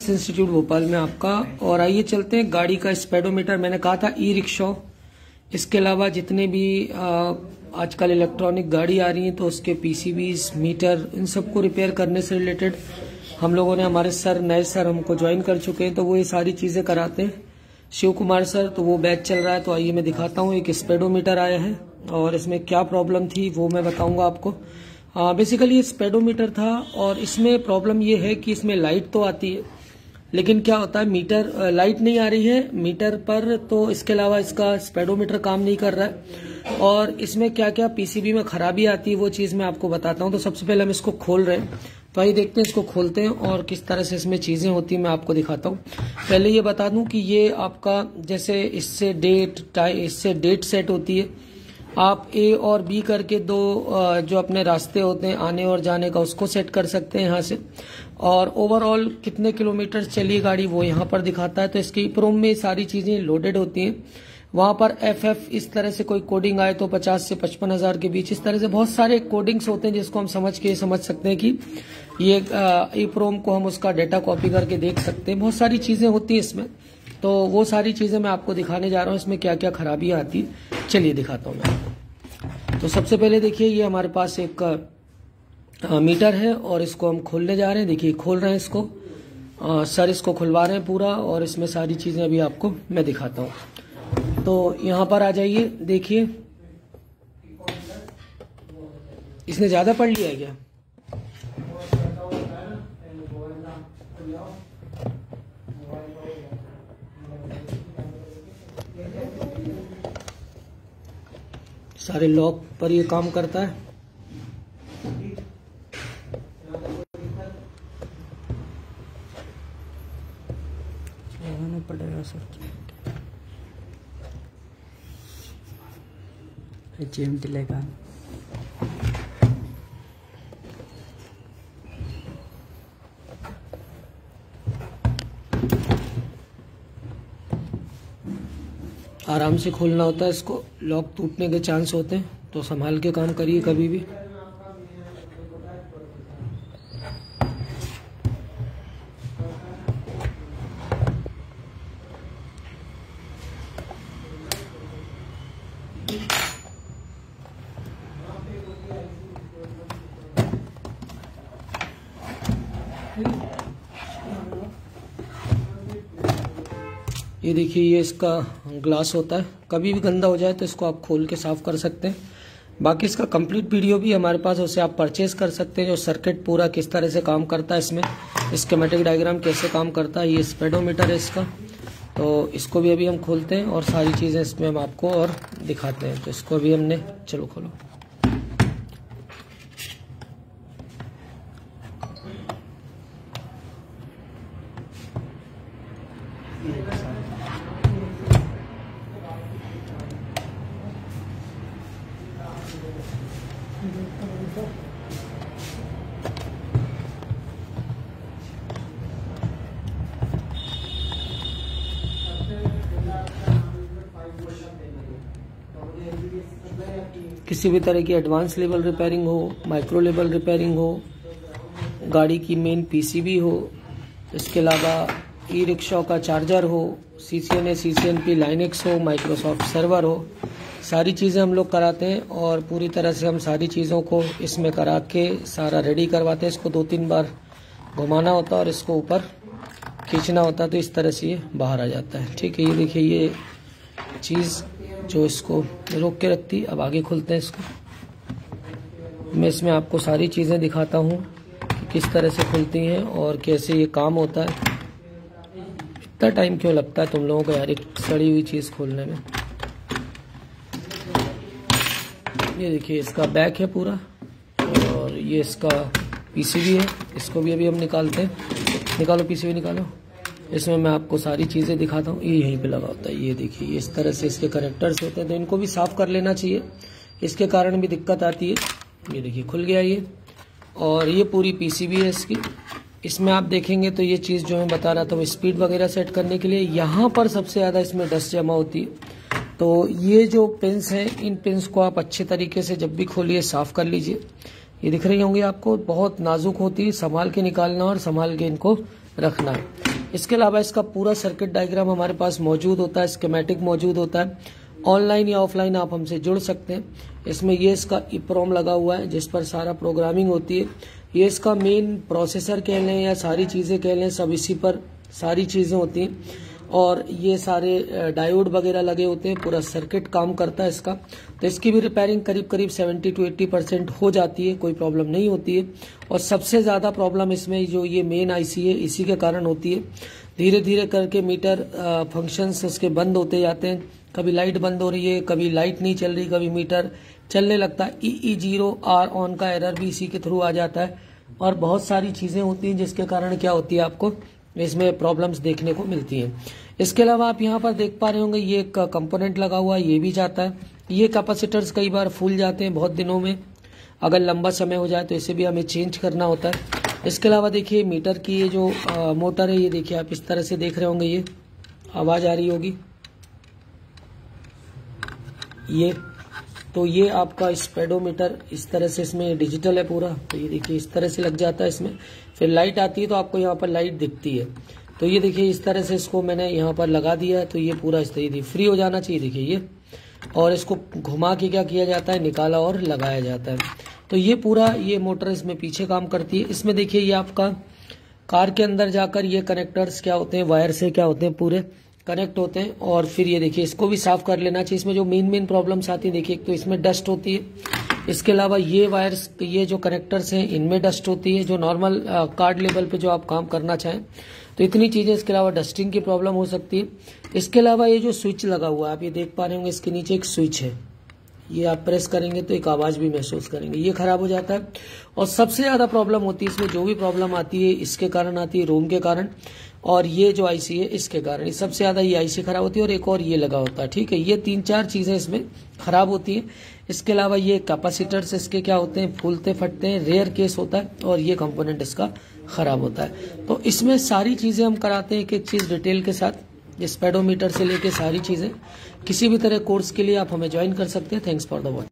Institute Bhopal में आपका। और आइए चलते हैं गाड़ी का स्पीडोमीटर। मैंने कहा था ई रिक्शा, इसके अलावा जितने भी आजकल इलेक्ट्रॉनिक गाड़ी आ रही हैं तो उसके पीसीबीज, मीटर, इन सबको रिपेयर करने से रिलेटेड हम लोगों ने, हमारे नए सर हमको ज्वाइन कर चुके हैं तो वो ये सारी चीजें कराते हैं, शिव कुमार सर। तो वो बैच चल रहा है। तो आइए मैं दिखाता हूँ। एक स्पीडोमीटर आया है और इसमें क्या प्रॉब्लम थी वो मैं बताऊंगा आपको। बेसिकली ये स्पीडोमीटर था और इसमें प्रॉब्लम ये है कि इसमें लाइट तो आती है, लेकिन क्या होता है मीटर लाइट नहीं आ रही है मीटर पर, तो इसके अलावा इसका स्पीडोमीटर काम नहीं कर रहा है। और इसमें क्या क्या पीसीबी में खराबी आती है वो चीज मैं आपको बताता हूँ। तो सबसे पहले हम इसको खोल रहे हैं, तो आइए देखते हैं इसको खोलते हैं और किस तरह से इसमें चीजें होती हैं मैं आपको दिखाता हूँ। पहले ये बता दूं कि ये आपका जैसे इससे डेट सेट होती है। आप ए और बी करके दो जो अपने रास्ते होते हैं आने और जाने का उसको सेट कर सकते हैं यहाँ से। और ओवरऑल कितने किलोमीटर चली गाड़ी वो यहाँ पर दिखाता है। तो इसकी प्रोम में सारी चीजें लोडेड होती हैं। वहां पर एफएफ इस तरह से कोई कोडिंग आए तो 50 से 55 हजार के बीच, इस तरह से बहुत सारे कोडिंग्स होते हैं जिसको हम समझ सकते हैं कि ये ई प्रोम को हम उसका डेटा कॉपी करके देख सकते हैं। बहुत सारी चीजें होती है इसमें, तो वो सारी चीजें मैं आपको दिखाने जा रहा हूँ। इसमें क्या क्या खराबियां आती है चलिए दिखाता हूँ मैं। तो सबसे पहले देखिए ये हमारे पास एक मीटर है और इसको हम खोलने जा रहे हैं। देखिए खोल रहे हैं इसको, सर इसको खुलवा रहे हैं पूरा और इसमें सारी चीजें अभी आपको मैं दिखाता हूँ। तो यहाँ पर आ जाइए। देखिए इसने ज्यादा पढ़ लिया है क्या? सारे लॉक पर ये काम करता है। लगाना पड़ेगा सर, चिमटी लगा। आराम से खोलना होता है इसको, लॉक टूटने के चांस होते हैं, तो संभाल के काम करिए कभी भी। ये देखिए ये इसका ग्लास होता है, कभी भी गंदा हो जाए तो इसको आप खोल के साफ कर सकते हैं। बाकी इसका कंप्लीट वीडियो भी हमारे पास है, उसे आप परचेज कर सकते हैं। जो सर्किट पूरा किस तरह से काम करता है, इसमें स्कीमेटिक डायग्राम कैसे काम करता है, ये स्पीडोमीटर है इसका। तो इसको भी अभी हम खोलते हैं और सारी चीजें इसमें हम आपको और दिखाते हैं। तो इसको भी हमने, चलो खोलो। किसी भी तरह की एडवांस लेवल रिपेयरिंग हो, माइक्रो लेवल रिपेयरिंग हो, गाड़ी की मेन पीसीबी हो, इसके अलावा ई रिक्शा का चार्जर हो, CCNA CCNP लाइनेक्स हो, माइक्रोसॉफ्ट सर्वर हो, सारी चीज़ें हम लोग कराते हैं। और पूरी तरह से हम सारी चीज़ों को इसमें करा के सारा रेडी करवाते हैं। इसको 2-3 बार घुमाना होता है और इसको ऊपर खींचना होता है, तो इस तरह से ये बाहर आ जाता है। ठीक है, ये देखिए ये चीज़ जो इसको रोक के रखती है। अब आगे खुलते हैं इसको। मैं इसमें आपको सारी चीज़ें दिखाता हूँ कि किस तरह से खुलती हैं और कैसे ये काम होता है। इतना टाइम क्यों लगता है तुम लोगों को यार एक सड़ी हुई चीज़ खोलने में। ये देखिए इसका बैक है पूरा और ये इसका पीसीबी है। इसको भी अभी हम निकालते हैं। निकालो पीसीबी निकालो। इसमें मैं आपको सारी चीज़ें दिखाता हूँ। ये यहीं पे लगा होता है, ये देखिए ये इस तरह से इसके कनेक्टर्स होते हैं, तो इनको भी साफ कर लेना चाहिए, इसके कारण भी दिक्कत आती है। ये देखिए खुल गया ये, और ये पूरी पीसीबी है इसकी। इसमें आप देखेंगे तो ये चीज़ जो मैं बता रहा था वो स्पीड वगैरह सेट करने के लिए, यहाँ पर सबसे ज़्यादा इसमें डस्ट जमा होती है। तो ये जो पिंस हैं, इन पिंस को आप अच्छे तरीके से जब भी खोलिए साफ कर लीजिए। ये दिख रही होंगी आपको, बहुत नाजुक होती है, संभाल के निकालना और संभाल के इनको रखना है। इसके अलावा इसका पूरा सर्किट डायग्राम हमारे पास मौजूद होता है, स्कीमेटिक मौजूद होता है। ऑनलाइन या ऑफलाइन आप हमसे जुड़ सकते हैं। इसमें ये इसका EEPROM लगा हुआ है जिस पर सारा प्रोग्रामिंग होती है। ये इसका मेन प्रोसेसर कह लें या सारी चीज़ें कह लें, सब इसी पर सारी चीज़ें होती हैं। और ये सारे डायोड वगैरह लगे होते हैं, पूरा सर्किट काम करता है इसका। तो इसकी भी रिपेयरिंग करीब करीब 70 to 80% हो जाती है, कोई प्रॉब्लम नहीं होती है। और सबसे ज़्यादा प्रॉब्लम इसमें जो ये मेन IC है इसी के कारण होती है। धीरे धीरे करके मीटर फंक्शंस उसके बंद होते जाते हैं, कभी लाइट बंद हो रही है, कभी लाइट नहीं चल रही, कभी मीटर चलने लगता है। EE0R ऑन का एरर भी इसी के थ्रू आ जाता है। और बहुत सारी चीज़ें होती हैं जिसके कारण क्या होती है, आपको इसमें प्रॉब्लम्स देखने को मिलती हैं। इसके अलावा आप यहाँ पर देख पा रहे होंगे ये एक कंपोनेंट लगा हुआ है, ये भी जाता है। ये कैपेसिटर्स कई बार फूल जाते हैं बहुत दिनों में, अगर लंबा समय हो जाए तो इसे भी हमें चेंज करना होता है। इसके अलावा देखिए मीटर की ये जो मोटर है, ये देखिए आप इस तरह से देख रहे होंगे, ये आवाज़ आ रही होगी ये। तो ये आपका स्पीडोमीटर इस तरह से, इसमें डिजिटल है पूरा, तो ये देखिए इस तरह से लग जाता है इसमें। फिर लाइट आती है तो आपको यहाँ पर लाइट दिखती है। तो ये देखिए इस तरह से इसको मैंने यहाँ पर लगा दिया है। तो ये पूरा इस तरीके फ्री हो जाना चाहिए, देखिए ये। और इसको घुमा के क्या किया जाता है, निकाला और लगाया जाता है। तो ये पूरा ये मोटर इसमें पीछे काम करती है। इसमें देखिए ये आपका कार के अंदर जाकर ये कनेक्टर्स क्या होते हैं, वायर से क्या होते हैं, पूरे कनेक्ट होते हैं। और फिर ये देखिए इसको भी साफ कर लेना चाहिए। इसमें जो मेन प्रॉब्लम्स आती है, देखिए एक तो इसमें डस्ट होती है। इसके अलावा ये वायर्स, ये जो कनेक्टर्स हैं इनमें डस्ट होती है, जो नॉर्मल कार्ड लेवल पे जो आप काम करना चाहें तो इतनी चीज़ें। इसके अलावा डस्टिंग की प्रॉब्लम हो सकती है। इसके अलावा ये जो स्विच लगा हुआ है, आप ये देख पा रहे होंगे, इसके नीचे एक स्विच है, ये आप प्रेस करेंगे तो एक आवाज़ भी महसूस करेंगे, ये खराब हो जाता है। और सबसे ज़्यादा प्रॉब्लम होती है इसमें, जो भी प्रॉब्लम आती है इसके कारण आती है, रोम के कारण, और ये जो IC है इसके कारण। सबसे ज़्यादा ये IC खराब होती है, और एक और ये लगा होता है, ठीक है। ये 3-4 चीज़ें इसमें खराब होती हैं। इसके अलावा ये कैपेसिटर्स इसके क्या होते हैं, फूलते फटते हैं, रेयर केस होता है, और ये कंपोनेंट इसका खराब होता है। तो इसमें सारी चीज़ें हम कराते हैं, एक एक चीज़ डिटेल के साथ, स्पीडोमीटर से लेके सारी चीज़ें। किसी भी तरह कोर्स के लिए आप हमें ज्वाइन कर सकते हैं। Thanks for the watch.